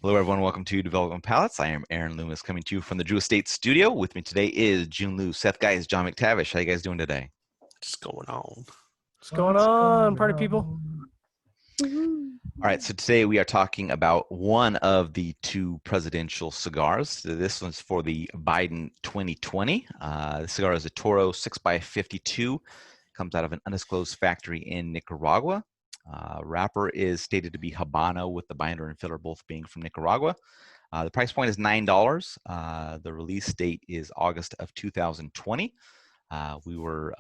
Hello, everyone. Welcome to Development Palates. I am Aaron Loomis coming to you from the Drew Estate Studio. With me today is Jiunn, Seth Guys, John McTavish. How you guys doing today? What's going on? What's going on, party people? All right, so today we are talking about one of the two presidential cigars. This one's for the Biden 2020. The cigar is a Toro 6x52. Comes out of an undisclosed factory in Nicaragua. Wrapper is stated to be Habano, with the binder and filler both being from Nicaragua. The price point is $9. The release date is August of 2020. We were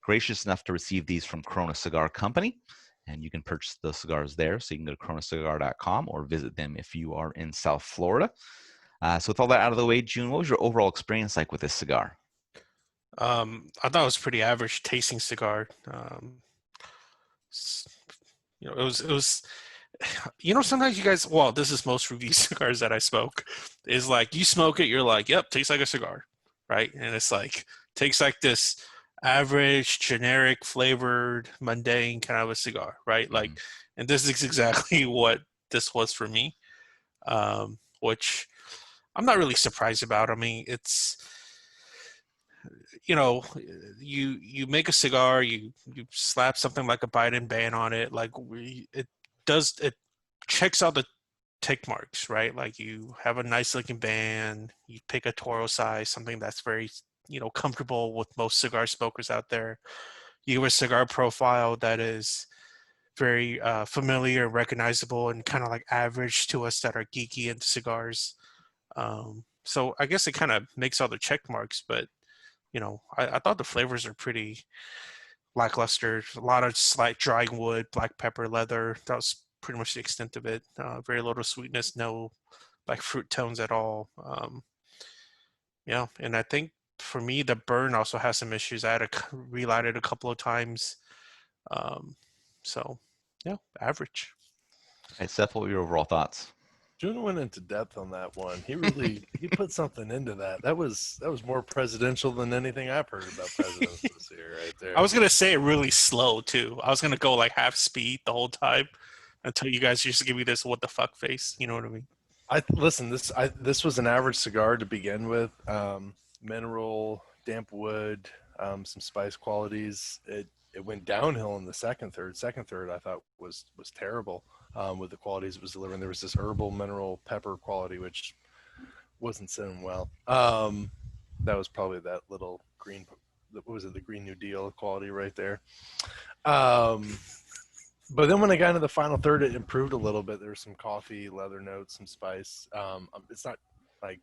gracious enough to receive these from Corona Cigar Company, and you can purchase the cigars there. So you can go to coronacigar.com or visit them if you are in South Florida. So with all that out of the way, Jiunn, what was your overall experience like with this cigar? I thought it was pretty average tasting cigar. It was, sometimes you guys, well, this is most review cigars that I smoke, is like you smoke it, you're like, yep, tastes like a cigar, right? And it's like, takes like this average, generic, flavored, mundane kind of a cigar, right? Like, and this is exactly what this was for me, which I'm not really surprised about. I mean, it's, you make a cigar, you slap something like a Biden ban on it, like it checks out the tick marks, right? Like you have a nice looking band, you pick a Toro size, something that's very, comfortable with most cigar smokers out there. You have a cigar profile that is very familiar, recognizable, and kind of like average to us that are geeky into cigars. So I guess it kind of makes all the check marks, but I thought the flavors are pretty lackluster. A lot of slight drying wood, black pepper, leather. That was pretty much the extent of it. Very little sweetness, no like fruit tones at all. And I think for me, the burn also has some issues. I had to relight it a couple of times. So, yeah, average. Hey, Seth, what were your overall thoughts? Jiunn went into depth on that one. He put something into that. That was more presidential than anything I've heard about presidents this year, right there. I was gonna say it really slow too. I was gonna go like half speed the whole time until you guys just give me this what the fuck face. You know what I mean? This was an average cigar to begin with. Mineral, damp wood, some spice qualities. It went downhill in the second third. Second third I thought was terrible with the qualities it was delivering. There was this herbal mineral pepper quality which wasn't sitting well. That was probably that little green. What was it? The Green New Deal quality right there. But then when I got into the final third, it improved a little bit. There's some coffee, leather notes, some spice. It's not like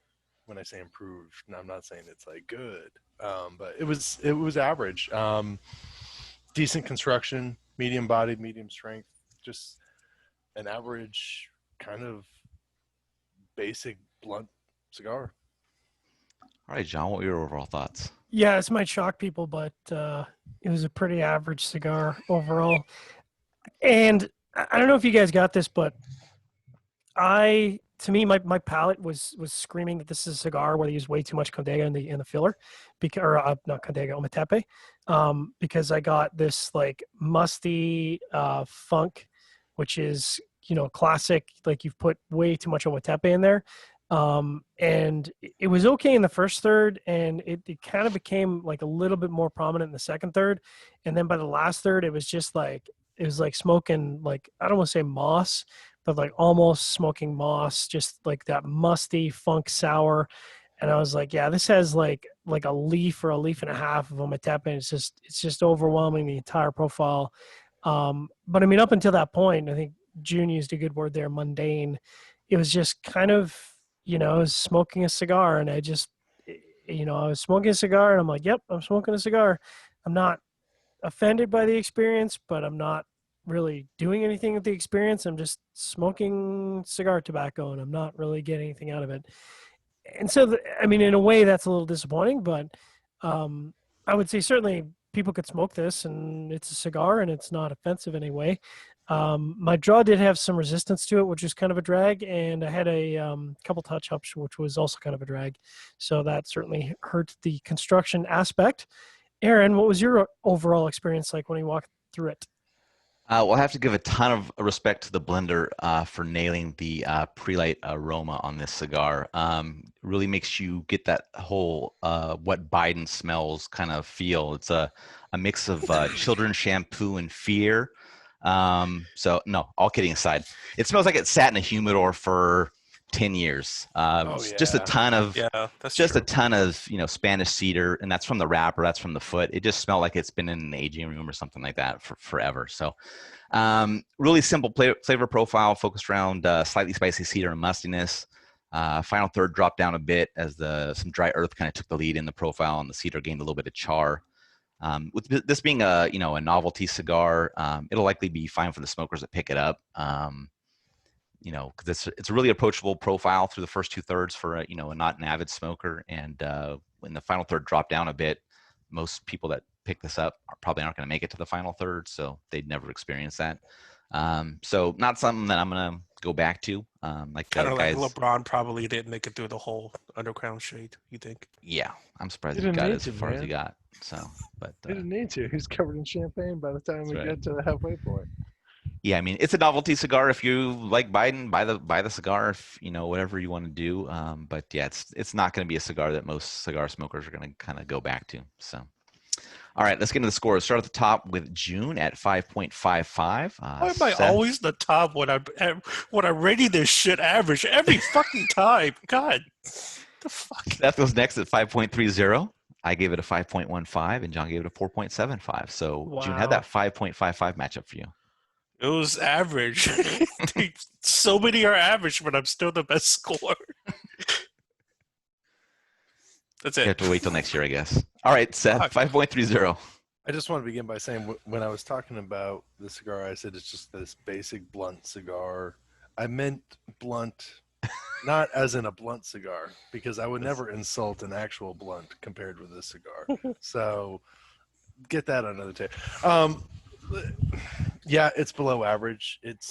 when I say improved, I'm not saying it's like good, but it was average. Decent construction, medium bodied, medium strength, just an average kind of basic blunt cigar. All right, John, what were your overall thoughts? Yeah, this might shock people, but it was a pretty average cigar overall. And I don't know if you guys got this, but my palate was screaming that this is a cigar where they use way too much Condega in the filler, not Condega, Ometepe, because I got this like musty funk, which is classic. Like you've put way too much Ometepe in there, and it was okay in the first third, and it kind of became like a little bit more prominent in the second third, and then by the last third, it was like smoking, like I don't want to say moss, but like almost smoking moss, just like that musty funk sour. And I was like, yeah, this has like a leaf or a leaf and a half of Ometepe. It's just overwhelming the entire profile. But I mean, up until that point, I think Jiunn used a good word there, mundane. It was just kind of, I was smoking a cigar, and I was smoking a cigar, and I'm like, yep, I'm smoking a cigar. I'm not offended by the experience, but I'm not really doing anything with the experience. I'm just smoking cigar tobacco, and I'm not really getting anything out of it. And so, in a way, that's a little disappointing, but I would say certainly people could smoke this, and it's a cigar, and it's not offensive in any way. My draw did have some resistance to it, which is kind of a drag, and I had a couple touch-ups, which was also kind of a drag. So that certainly hurt the construction aspect. Aaron, what was your overall experience like when you walked through it? We'll have to give a ton of respect to the blender for nailing the pre-light aroma on this cigar. Really makes you get that whole what Biden smells kind of feel. It's a mix of children's shampoo and fear. So no, all kidding aside, it smells like it sat in a humidor for 10 years. Oh Just a yeah. ton of Yeah, that's just a true. ton of Spanish cedar, and that's from the wrapper, that's from the foot. It just smelled like it's been in an aging room or something like that for forever. So really simple flavor profile focused around slightly spicy cedar and mustiness. Final third dropped down a bit as some dry earth kind of took the lead in the profile, and the cedar gained a little bit of char. With this being a novelty cigar, it'll likely be fine for the smokers that pick it up. Because it's a really approachable profile through the first 2/3 for a not an avid smoker, and when the final third dropped down a bit, most people that pick this up probably aren't going to make it to the final third, so they'd never experience that. So not something that I'm going to go back to. Like Kind the of like guys, LeBron probably didn't make it through the whole underground shade. You think? yeah, I'm surprised He he didn't got need as to, far as he man. got. So, but He didn't need to. He's covered in champagne by the time we right. get to the halfway point. Yeah, I mean, it's a novelty cigar. If you like Biden, buy the cigar. If whatever you want to do. But yeah, it's not going to be a cigar that most cigar smokers are going to kind of go back to. So, all right, let's get into the scores. Start at the top with Jiunn at 5.55. Why am I Seth, always the top when I'm rating this shit average every fucking time? God, the fuck. Seth was next at 5.30. I gave it a 5.15, and John gave it a 4.75. So Jiunn had that 5.55 matchup for you. It was average. Dude, so many are average, but I'm still the best score. That's You it. have to wait till next year, I guess. All right, Seth, 5.30. I just want to begin by saying when I was talking about the cigar, I said it's just this basic blunt cigar. I meant blunt, not as in a blunt cigar, because I would never insult an actual blunt compared with this cigar. So get that under the table. Yeah, it's below average. It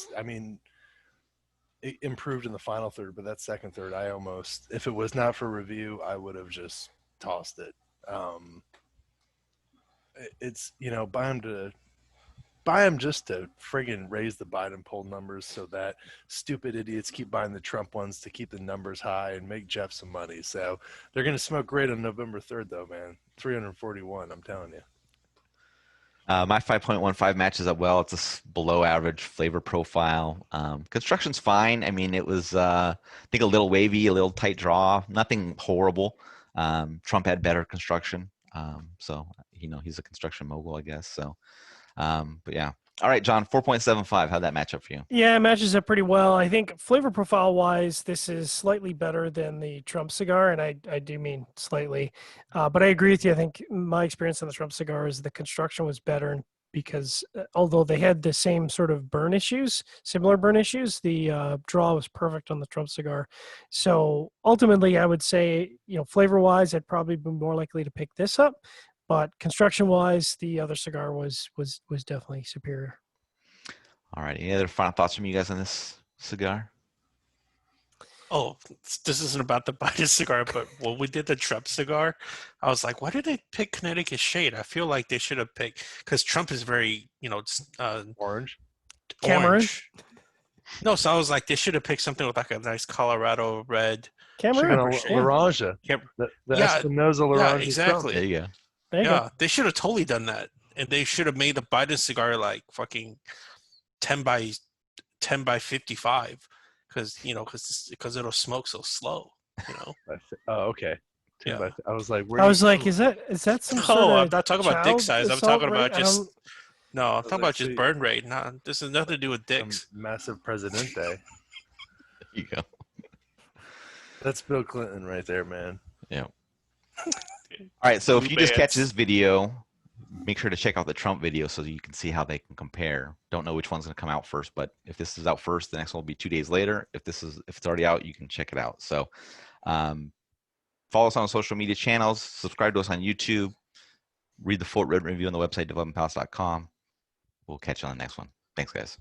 improved in the final third, but that second third, if it was not for review, I would have just tossed it. It's buy them just to friggin' raise the Biden poll numbers so that stupid idiots keep buying the Trump ones to keep the numbers high and make Jeff some money. So they're gonna smoke great on November 3rd, though, man. 341, I'm telling you. My 5.15 matches up well. It's a below average flavor profile. Construction's fine. I mean, it was, I think, a little wavy, a little tight draw, nothing horrible. Trump had better construction. So, he's a construction mogul, I guess. So, but yeah. All right, John, 4.75. How'd that match up for you? Yeah, it matches up pretty well. I think flavor profile wise, this is slightly better than the Trump cigar, and I do mean slightly. But I agree with you. I think my experience on the Trump cigar is the construction was better because although they had the same sort of similar burn issues, the draw was perfect on the Trump cigar. So ultimately, I would say, flavor wise, I'd probably be more likely to pick this up. But construction-wise, the other cigar was definitely superior. All right. Any other final thoughts from you guys on this cigar? Oh, this isn't about the Biden cigar, but when we did the Trump cigar, I was like, why did they pick Connecticut shade? I feel like they should have picked, because Trump is very, Orange. Cameroon? Orange. No, so I was like, they should have picked something with like a nice Colorado red. Cameroon. Laranja. Yep. The Yeah, Espinosa Laranja. Yeah, exactly. There you go. There you Yeah, they should have totally done that, and they should have made the Biden cigar like fucking 10 by 55, because it'll smoke so slow. Oh, okay. Yeah. I was like, I was like, is that some sort No, of I'm not talking about dick child size. I'm assault talking about rate? just no. I'm talking about just see. burn rate. This has nothing to do with some dicks. massive Presidente. There you go. That's Bill Clinton right there, man. Yeah. All right. So if Blue you just catch bands. this video, make sure to check out the Trump video so you can see how they can compare. Don't know which one's going to come out first, but if this is out first, the next one will be 2 days later. If it's already out, you can check it out. So follow us on social media channels, subscribe to us on YouTube, read the full written review on the website developmentpalace.com. We'll catch you on the next one. Thanks, guys.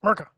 Marca.